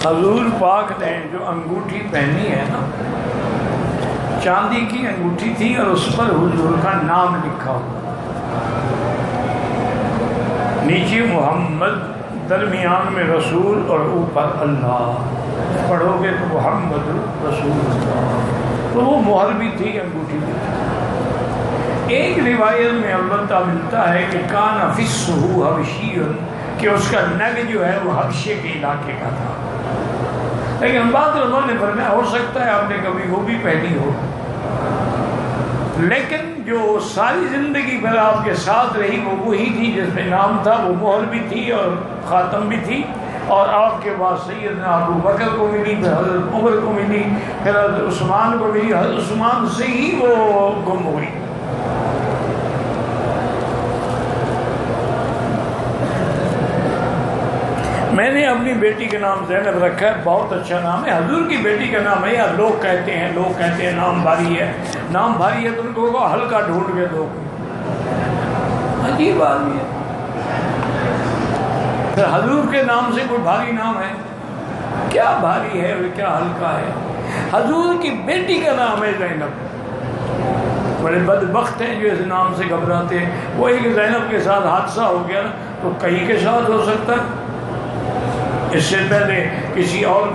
حضور پاک نے جو انگوٹھی پہنی ہے نا، چاندی کی انگوٹھی تھی اور اس پر حضور کا نام لکھا ہوا، نیچے محمد، درمیان میں رسول اور اوپر اللہ، پڑھو گے تو محمد رسول اللہ، تو وہ مہر بھی تھی، انگوٹھی بھی تھی۔ ایک روایت میں البتہ ملتا ہے کہ کان فسہ حبشی، کہ اس کا نگ جو ہے وہ حبشے کے علاقے کا تھا، لیکن بعض علماء نے فرمایا ہو سکتا ہے آپ نے کبھی وہ بھی پہنی ہو، لیکن جو ساری زندگی بھر آپ کے ساتھ رہی وہ وہی تھی جس میں نام تھا، وہ مہر بھی تھی اور خاتم بھی تھی، اور آپ کے بعد سیدنا ابو بکر کو ملی، پھر حضرت عمر کو ملی، پھر حضرت عثمان کو ملی، حضرت عثمان سے ہی وہ گم ہوئی۔ میں نے اپنی بیٹی کا نام زینب رکھا ہے، بہت اچھا نام ہے، حضور کی بیٹی کا نام ہے، یا لوگ کہتے ہیں نام بھاری ہے، نام بھاری ہے تو ان کو ہلکا ڈھونڈ کے دو، عجیب آدمی ہے۔ پھر حضور کے نام سے کوئی بھاری نام ہے؟ کیا بھاری ہے اور کیا ہلکا ہے؟ حضور کی بیٹی کا نام ہے زینب، بڑے بدبخت ہیں جو اس نام سے گھبراتے ہیں۔ وہ ایک زینب کے ساتھ حادثہ ہو گیا نا، تو کئی کے ساتھ ہو سکتا ہے، اس سے پہلے کسی اور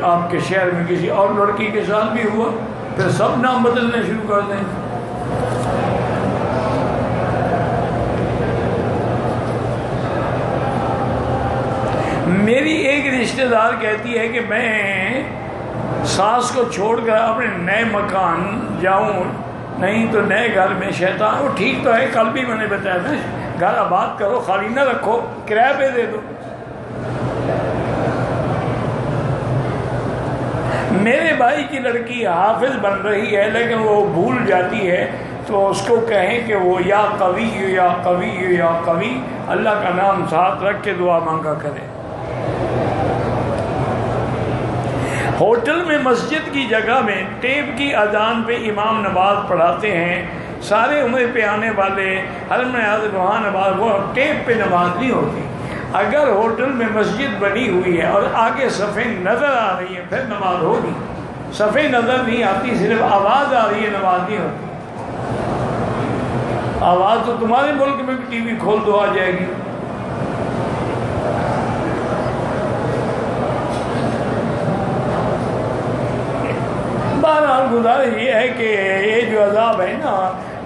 آپ کے شہر میں کسی اور لڑکی کے ساتھ بھی ہوا، پھر سب نام بدلنے شروع کر دیں۔ میری ایک رشتہ دار کہتی ہے کہ میں ساس کو چھوڑ کر اپنے نئے مکان جاؤں، نہیں تو نئے گھر میں شیطان، وہ ٹھیک تو ہے، کل بھی میں نے بتایا تھا، گھر آباد کرو، خالی نہ رکھو، کرایہ پہ دے دو۔ میرے بھائی کی لڑکی حافظ بن رہی ہے لیکن وہ بھول جاتی ہے، تو اس کو کہیں کہ وہ یا قوی یا قوی یا قوی اللہ کا نام ساتھ رکھ کے دعا مانگا کرے۔ ہوٹل میں مسجد کی جگہ میں ٹیپ کی اذان پہ امام نماز پڑھاتے ہیں، سارے عمرے پہ آنے والے حرم حاضر وہاں نماز، وہ ٹیپ پہ نماز نہیں ہوتی۔ اگر ہوٹل میں مسجد بنی ہوئی ہے اور آگے صفیں نظر آ رہی ہیں پھر نماز ہوگی، صفیں نظر نہیں آتی، صرف آواز آ رہی ہے، نماز نہیں ہوتی۔ آواز تو تمہارے ملک میں بھی ٹی وی کھول دو آ جائے گی۔ بہرحال گزارش یہ ہے کہ یہ جو عذاب ہے نا،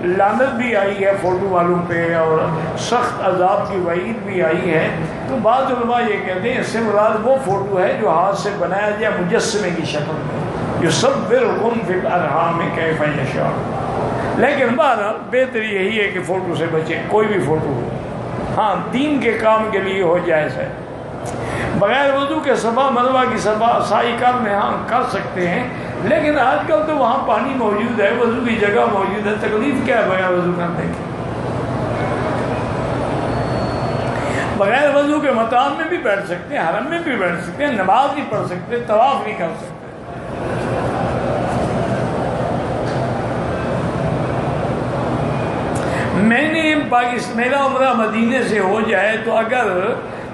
لعنت بھی آئی ہے فوٹو والوں پہ اور سخت عذاب کی وعید بھی آئی ہے، تو بعض علماء یہ کہتے ہیں اس سے مراد وہ فوٹو ہے جو ہاتھ سے بنایا گیا مجسمے کی شکل میں، یصورکم فی الارحام کیف یشاء۔ لیکن بہرحال بہتر یہی ہے کہ فوٹو سے بچیں، کوئی بھی فوٹو ہو، ہاں دین کے کام کے لیے ہو جائز ہے۔ بغیر وضو کے صفا مروہ کی سعی کرنے ہاں کر سکتے ہیں، لیکن آج کل تو وہاں پانی موجود ہے، وضو کی جگہ موجود ہے، تکلیف کیا ہے بغیر وضو کرنے کی؟ بغیر وضو کے مطاف میں بھی بیٹھ سکتے ہیں، حرم میں بھی بیٹھ سکتے ہیں، نماز بھی پڑھ سکتے ہیں، طواف بھی کر سکتے ہیں۔ میں نے میرا عمرہ مدینے سے ہو جائے تو اگر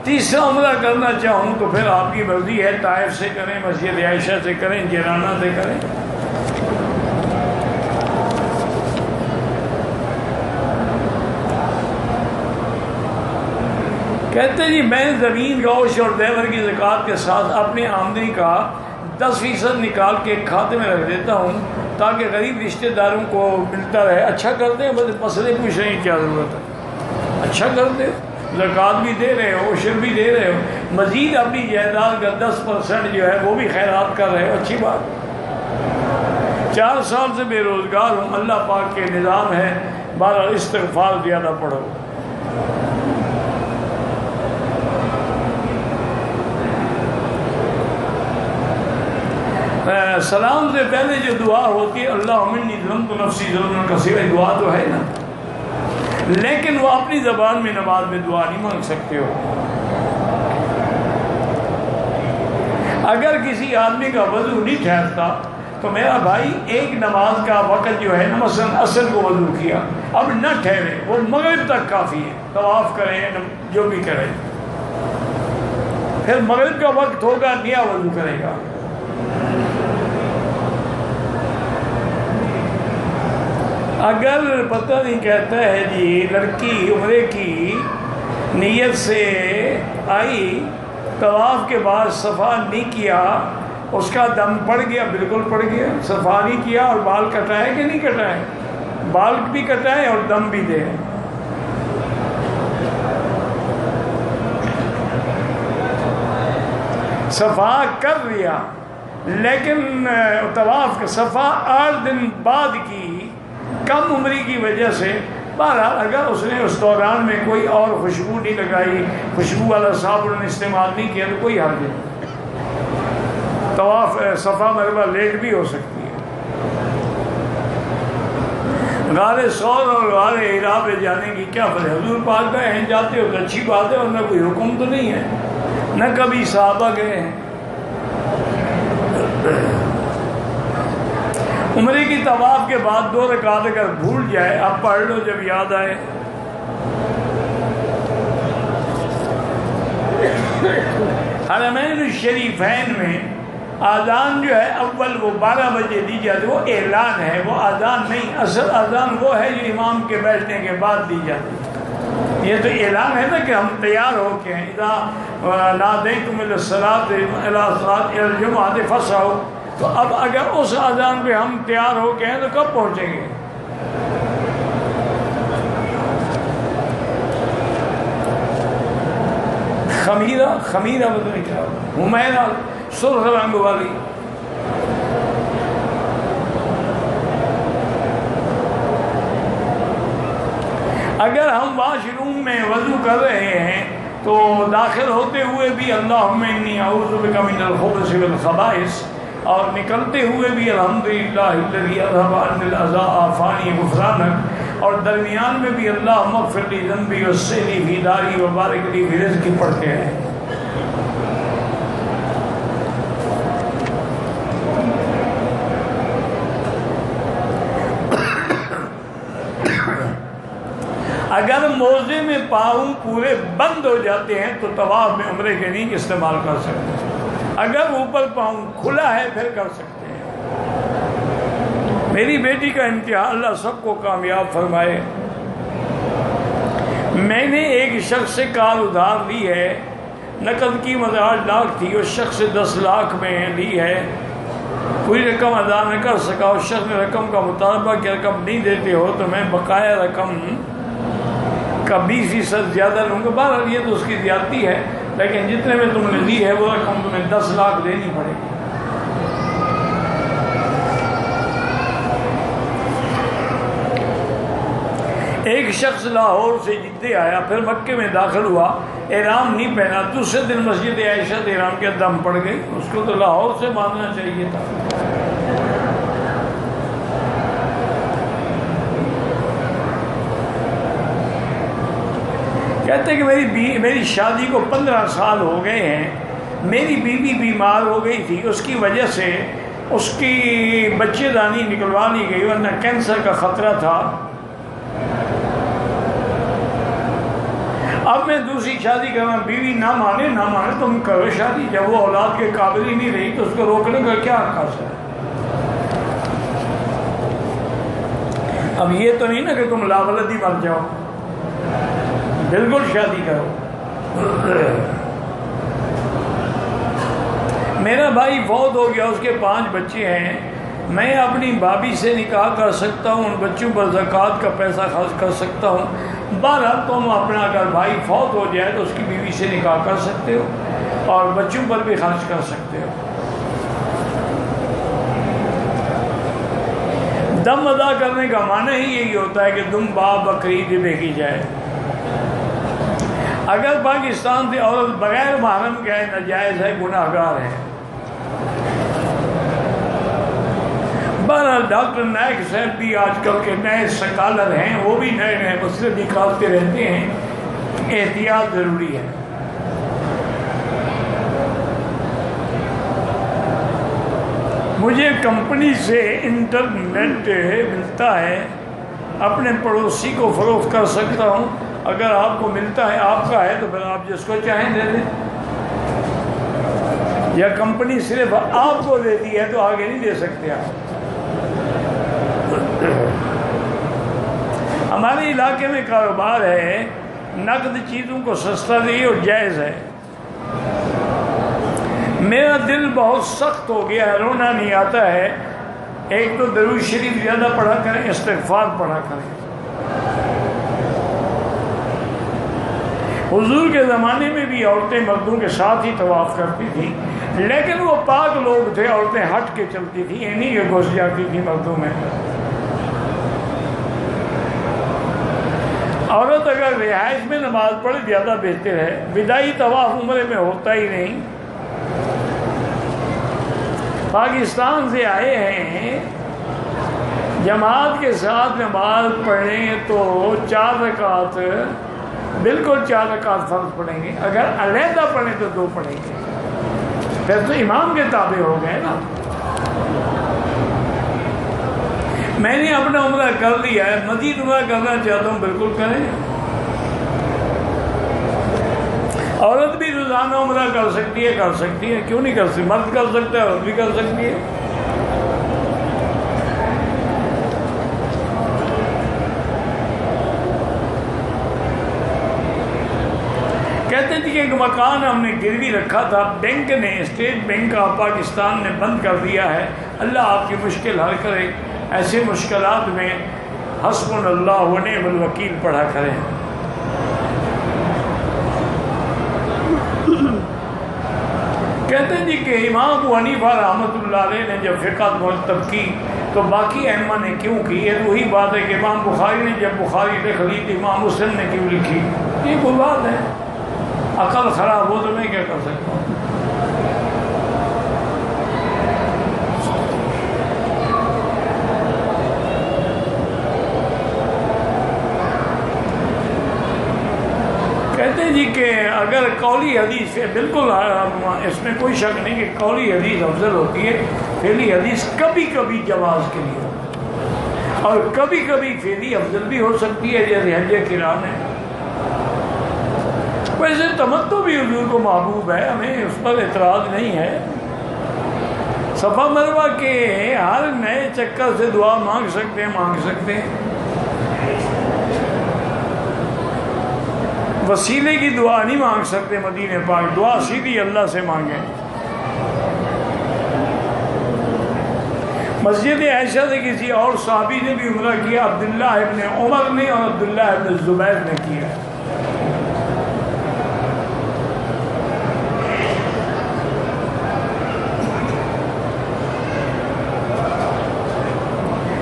تیسرا عمرہ کرنا چاہوں تو پھر آپ کی مرضی ہے، طائف سے کریں، مسجد عائشہ سے کریں، جیرانہ سے کریں۔ کہتے جی میں زمین گوشت اور زیور کی زکوٰۃ کے ساتھ اپنی آمدنی کا 10% نکال کے کھاتے میں رکھ دیتا ہوں تاکہ غریب رشتہ داروں کو ملتا رہے۔ اچھا کرتے ہیں، بس مسئلے پوچھ رہے ہیں کیا ضرورت ہے، اچھا کرتے ہو، زکوٰۃ بھی دے رہے ہو، عشر بھی دے رہے ہو، مزید اپنی جائیداد کا 10% جو ہے وہ بھی خیرات کر رہے ہو، اچھی بات۔ 4 سال سے بے روزگار ہوں، اللہ پاک کے نظام ہے، بہرحال استغفار زیادہ پڑھو۔ سلام سے پہلے جو دعا ہوتی ہے اللہم انی ظلمت نفسی ظلما کثیرا، دعا تو ہے نا، لیکن وہ اپنی زبان میں نماز میں دعا نہیں مانگ سکتے ہو۔ اگر کسی آدمی کا وضو نہیں ٹھہرتا تو میرا بھائی ایک نماز کا وقت جو ہے نا، مثلا عصر کو وضو کیا، اب نہ ٹھہرے، وہ مغرب تک کافی ہے، طواف کریں جو بھی کریں، پھر مغرب کا وقت ہوگا نیا وضو کرے گا. اگر پتہ نہیں کہتا ہے جی لڑکی عمرے کی نیت سے آئی، طواف کے بعد صفا نہیں کیا، اس کا دم پڑ گیا، بالکل پڑ گیا، صفا نہیں کیا اور بال کٹائے کہ نہیں کٹائے؟ بال بھی کٹائے اور دم بھی دے. صفا کر لیا لیکن طواف کا صفا 8 دن بعد کی، کم عمری کی وجہ سے. بہرحال اگر اس نے اس دوران میں کوئی اور خوشبو نہیں لگائی، خوشبو والا صابن استعمال نہیں کیا، تو کوئی حرج نہیں. طواف صفا مروا لیٹ بھی ہو سکتی ہے. غار ثور اور غار حرا پہ جانے کی کیا فرق؟ حضور پاک گئے ہیں، جاتے ہو تو اچھی بات ہے، اور نہ کوئی حکم تو نہیں ہے، نہ کبھی صحابہ گئے ہیں. عمرے کی طواف کے بعد 2 رکعت اگر بھول جائے، اب پڑھ لو جب یاد آئے. حرمین الشریفین میں آذان جو ہے اول وہ 12 بجے دی جاتی ہے، وہ اعلان ہے، وہ آذان نہیں. اصل آذان وہ ہے جو امام کے بیٹھنے کے بعد دی جاتی ہے. یہ تو اعلان ہے نا کہ ہم تیار ہو کے ہیں. اذا نادیتم الی الصلاۃ الی الجمعۃ فاسعوا. تو اب اگر اس اذان پہ ہم تیار ہو کے ہیں تو کب پہنچیں گے؟ خمیرہ بدل کیا حمیرہ سرخ رنگ والی. اگر ہم واش روم میں وضو کر رہے ہیں تو داخل ہوتے ہوئے بھی اللہم انی اعوذ بک من الخبث والخبائث، اور نکلتے ہوئے بھی الحمدللہ الذی اذھب عنی الاذی عافانی غفرانک، اور درمیان میں بھی اللہم اغفر لی ذنبی وسعنی فی داری وبارک لی فی رزقی پڑھتے ہیں. اگر موزے میں پاؤں پورے بند ہو جاتے ہیں تو طواف میں عمرے کے نہیں استعمال کر سکتے. اگر اوپر پاؤں کھلا ہے پھر کر سکتے ہیں. میری بیٹی کا امتحان اللہ سب کو کامیاب فرمائے. میں نے ایک شخص سے کار ادھار لی ہے، نقد کی 8 لاکھ تھی، اس شخص سے 10 لاکھ میں لی ہے. کوئی رقم ادا نہ کر سکا، اس شخص نے رقم کا مطالبہ کہ رقم نہیں دیتے ہو تو میں بقایا رقم کا 20% زیادہ لوں گا. بہرحال یہ تو اس کی زیادتی ہے، لیکن جتنے میں تم نے دی ہے وہ رقم تمہیں 10 لاکھ دینی پڑے گی. ایک شخص لاہور سے جدے آیا، پھر مکے میں داخل ہوا، احرام نہیں پہنا، دوسرے دن مسجد عائشہ احرام کے دم پڑ گئی. اس کو تو لاہور سے باندھنا چاہیے تھا. کہتے ہیں کہ میری شادی کو 15 سال ہو گئے ہیں، میری بیوی بیمار ہو گئی تھی، اس کی وجہ سے اس کی بچے دانی نکلوا لی گئی، ورنہ کینسر کا خطرہ تھا. اب میں دوسری شادی کرنا، بیوی نہ مانے تم کرو شادی. جب وہ اولاد کے قابل ہی نہیں رہی تو اس کو روکنے کا کیا حق ہے؟ اب یہ تو نہیں نا کہ تم لاولدی مر جاؤ، بالکل شادی کرو. میرا بھائی فوت ہو گیا، اس کے 5 بچے ہیں. میں اپنی بھابھی سے نکاح کر سکتا ہوں، ان بچوں پر زکوٰۃ کا پیسہ خرچ کر سکتا ہوں. بہرحال تم اپنا اگر بھائی فوت ہو جائے تو اس کی بیوی سے نکاح کر سکتے ہو اور بچوں پر بھی خرچ کر سکتے ہو. دم ادا کرنے کا معنی ہی یہی ہوتا ہے کہ دم بکری ذبح کی جائے. اگر پاکستان سے عورت بغیر محرم کے ہے، ناجائز ہے، گناہ گار ہے. بہرحال ڈاکٹر نائک صاحب بھی آج کل کے نئے سکالر ہیں، وہ بھی نئے مسئلے نکالتے رہتے ہیں. احتیاط ضروری ہے. مجھے کمپنی سے انٹرنیٹ ملتا ہے، اپنے پڑوسی کو فروخت کر سکتا ہوں. اگر آپ کو ملتا ہے، آپ کا ہے، تو پھر آپ جس کو چاہیں دے دیں. یا کمپنی صرف آپ کو دیتی ہے تو آگے نہیں دے سکتے آپ. ہمارے علاقے میں کاروبار ہے، نقد چیزوں کو سستا دی اور جائز ہے. میرا دل بہت سخت ہو گیا ہے، رونا نہیں آتا ہے. ایک تو درود شریف زیادہ پڑھا کریں، استغفار پڑھا کریں. حضور کے زمانے میں بھی عورتیں مردوں کے ساتھ ہی طواف کرتی تھیں، لیکن وہ پاک لوگ تھے، عورتیں ہٹ کے چلتی تھیں، یہ نہیں کہ گھس جاتی تھیں مردوں میں. عورت اگر رہائش میں نماز پڑھے زیادہ بہتر ہے. وداعی طواف عمرے میں ہوتا ہی نہیں. پاکستان سے آئے ہیں، جماعت کے ساتھ نماز پڑھیں تو 4 رکعت، بالکل 4 رکعت فرض پڑھیں گے. اگر علیحدہ پڑھیں تو 2 پڑھیں گے، پھر تو امام کے تابع ہو گئے نا. میں نے اپنا عمرہ کر لیا ہے، مزید عمرہ کرنا چاہتا ہوں، بالکل کریں. عورت بھی روزانہ عمرہ کر سکتی ہے، کیوں نہیں کر سکتی؟ مرد کر سکتا ہے، عورت بھی کر سکتی ہے. کہتے تھے کہ ایک مکان ہم نے گروی رکھا تھا، بینک نے، اسٹیٹ بینک کا پاکستان نے بند کر دیا ہے. اللہ آپ کی مشکل حل کرے. ایسے مشکلات میں حسبنا اللہ و نعم الوکیل پڑھا کریں. کہتے ہیں جی کہ امام ابو حنیفہ رحمۃ اللہ علیہ نے جب فقہ مرتب کی تو باقی ائمہ نے کیوں کی؟ یہ وہی بات ہے کہ امام بخاری نے جب بخاری لکھ لی تو امام مسلم نے کیوں لکھی؟ یہ کوئی بات ہے. عقل خراب ہو تو میں کیا کر سکتا ہوں. کہتے ہیں جی کہ اگر قولی حدیث ہے، بالکل اس میں کوئی شک نہیں کہ قولی حدیث افضل ہوتی ہے. فعلی حدیث کبھی کبھی جواز کے لیے اور کبھی کبھی فعلی افضل بھی ہو سکتی ہے، جیسے حج کرام ہے. ویسے تمتع بھی حضور کو محبوب ہے، ہمیں اس پر اعتراض نہیں ہے. صفا مروہ کے ہر نئے چکر سے دعا مانگ سکتے ہیں. وسیلے کی دعا نہیں مانگ سکتے. مدینہ پاک دعا سیدھی اللہ سے مانگیں. مسجد عائشہ سے کسی اور صحابی نے بھی عمرہ کیا، عبداللہ ابن عمر نے اور عبداللہ ابن زبیر نے کیا.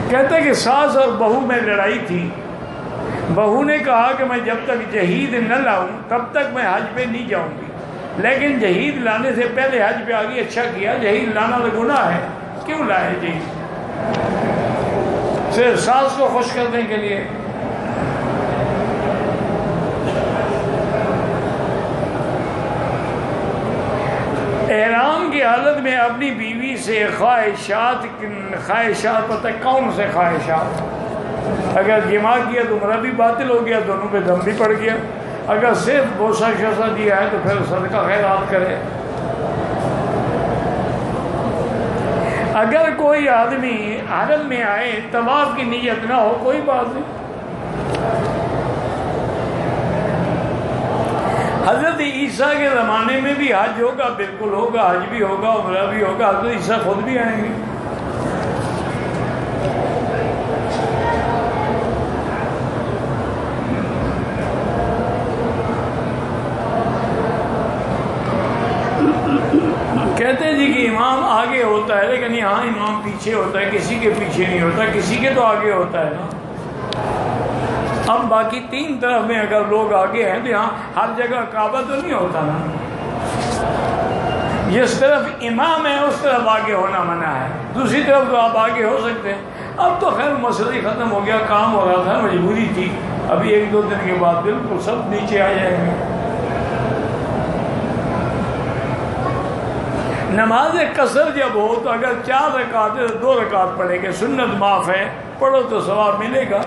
کہتے ہیں کہ ساس اور بہو میں لڑائی تھی. بہو نے کہا کہ میں جب تک جہید نہ لاؤں تب تک میں حج پہ نہیں جاؤں گی، لیکن جہید لانے سے پہلے حج پہ آ گئی. اچھا کیا، جہید لانا تو گناہ ہے، کیوں لائے جہید؟ صرف ساس کو خوش کرنے کے لیے. احرام کی حالت میں اپنی بیوی سے خواہشات پتہ کون سے خواہشات؟ اگر جماع کیا تو عمرہ بھی باطل ہو گیا، دونوں پہ دم بھی پڑ گیا. اگر صرف بوسہ شوسہ دیا ہے تو پھر صدقہ خیرات کرے. اگر کوئی آدمی حرم میں آئے، طواف کی نیت نہ ہو، کوئی بات نہیں. حضرت عیسیٰ کے زمانے میں بھی حج ہوگا، بالکل ہوگا، حج بھی ہوگا، عمرہ بھی ہوگا. حضرت عیسیٰ خود بھی آئیں گے. کہتے ہیں جی کہ امام آگے ہوتا ہے، لیکن یہاں امام پیچھے ہوتا ہے، کسی کے پیچھے نہیں ہوتا، کسی کے تو آگے ہوتا ہے نا. اب باقی 3 طرف میں اگر لوگ آگے ہیں تو یہاں ہر جگہ کعبہ تو نہیں ہوتا نا. جس طرف امام ہے اس طرف آگے ہونا منع ہے، دوسری طرف تو آپ آگے ہو سکتے ہیں. اب تو خیر مسئلہ ہی ختم ہو گیا، کام ہو رہا تھا، مجبوری تھی. ابھی 1-2 دن کے بعد بالکل سب نیچے آ جائیں گے. نماز قصر جب ہو تو اگر 4 رکعت 2 رکعت پڑھیں گے، سنت معاف ہے، پڑھو تو ثواب ملے گا.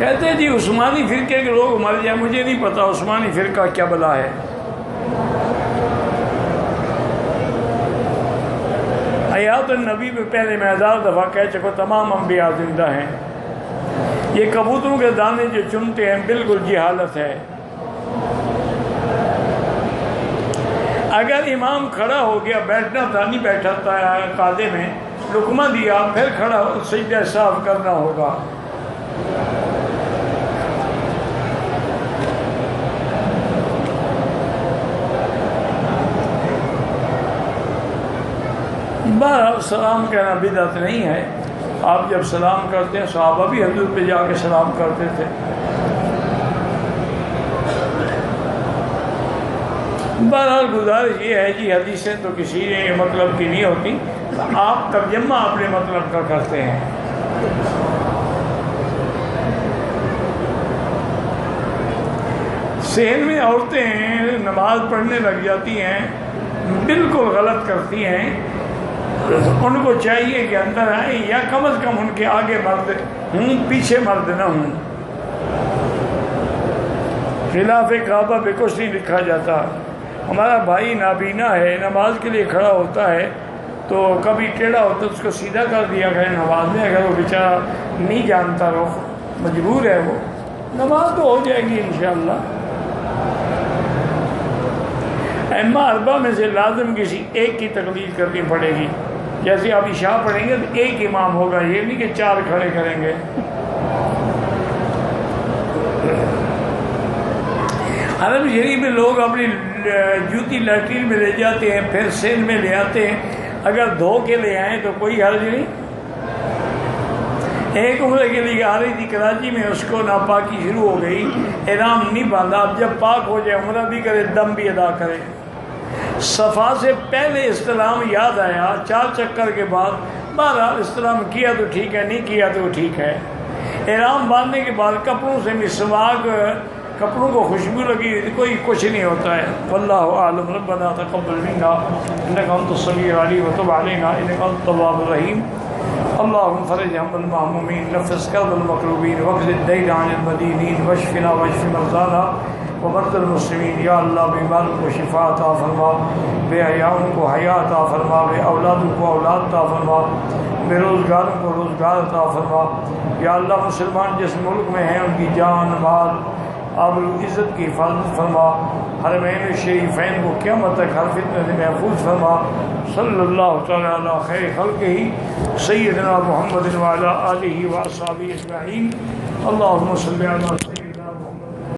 کہتے ہیں جی عثمانی فرقے کے لوگ مر جائیں، مجھے نہیں پتا عثمانی فرقہ کیا بلا ہے۔ حیات النبی میں پہلے میں 1000 دفعہ کہہ چکا تمام انبیاء زندہ ہیں۔ یہ کبوتروں کے دانے جو چنتے ہیں بالکل جہالت ہے۔ اگر امام کھڑا ہو گیا، بیٹھنا تھا نہیں بیٹھا تھا قاعدے میں، لقمہ دیا پھر کھڑا ہو سجدہ صاف کرنا ہوگا۔ بہرحال سلام کہنا بدعت نہیں ہے۔ آپ جب سلام کرتے ہیں، صحابہ بھی حضور پہ جا کے سلام کرتے تھے۔ بہرحال گزارش یہ ہے جی حدیثیں تو کسی نے مطلب کی نہیں ہوتی، آپ ترجمہ اپنے مطلب کا کرتے ہیں۔ صحن میں عورتیں نماز پڑھنے لگ جاتی ہیں، بالکل غلط کرتی ہیں، ان کو چاہیے کہ اندر آئیں یا کم از کم ان کے آگے مرد ہوں، پیچھے مرد نہ ہوں۔ خلاف کعبہ پہ کچھ نہیں لکھا جاتا۔ ہمارا بھائی نابینا ہے، نماز کے لیے کھڑا ہوتا ہے تو کبھی ٹیڑھا ہوتا ہے، اس کو سیدھا کر دیا گیا نماز میں۔ اگر وہ بیچارہ نہیں جانتا، وہ مجبور ہے، وہ نماز تو ہو جائے گی انشاءاللہ۔ ائمہ اربعہ میں سے لازم کسی ایک کی تقلید کرنی پڑے گی۔ جیسے آپ عشاء پڑھیں گے تو ایک امام ہوگا، یہ نہیں کہ 4 کھڑے کریں گے۔ حرم شریف میں لوگ اپنی جوتی لیٹرین میں لے جاتے ہیں، پھر سین میں لے آتے ہیں، اگر دھو کے لے آئیں تو کوئی حرج نہیں۔ ایک عمرے کے لیے آ رہی تھی کراچی میں، اس کو ناپاکی شروع ہو گئی، احرام نہیں باندھا، اب جب پاک ہو جائے عمرہ بھی کرے، دم بھی ادا کرے۔ صفا سے پہلے استلام یاد آیا 4 چکر کے بعد، بہرحال استلام کیا تو ٹھیک ہے، نہیں کیا تو ٹھیک ہے۔ احرام باندھنے کے بعد کپڑوں سے مسواک، کپڑوں کو خوشبو لگی، کوئی کچھ نہیں ہوتا ہے۔ واللہ اعلم۔ ربنا تقبل منا انک انت السمیع العلیم وتب علینا انک انت التواب الرحیم۔ اللهم فرج هم المهمومین، نفس کرب المکروبین، واقض الدین عن المدینین، واشفنا واشف مرضانا ومرضى المسلمین۔ یا اللہ بیماروں کو شفا عطا فرما، بے حیاؤں کو حیا عطا فرما، بے اولادوں کو اولاد عطا فرما، بے روزگاروں کو روزگار عطا فرما۔ یا اللہ مسلمان جس ملک میں ہیں ان کی جان مال آبرو عزت کی حفاظت فرما، حرمین الشریفین کو قیامت تک ہر فتنہ سے محفوظ فرما۔ صلی اللہ تعالی علی خیر خلقہ سیدنا محمد وعلی آلہ واصحابہ اجمعین۔ اللہم صلی علی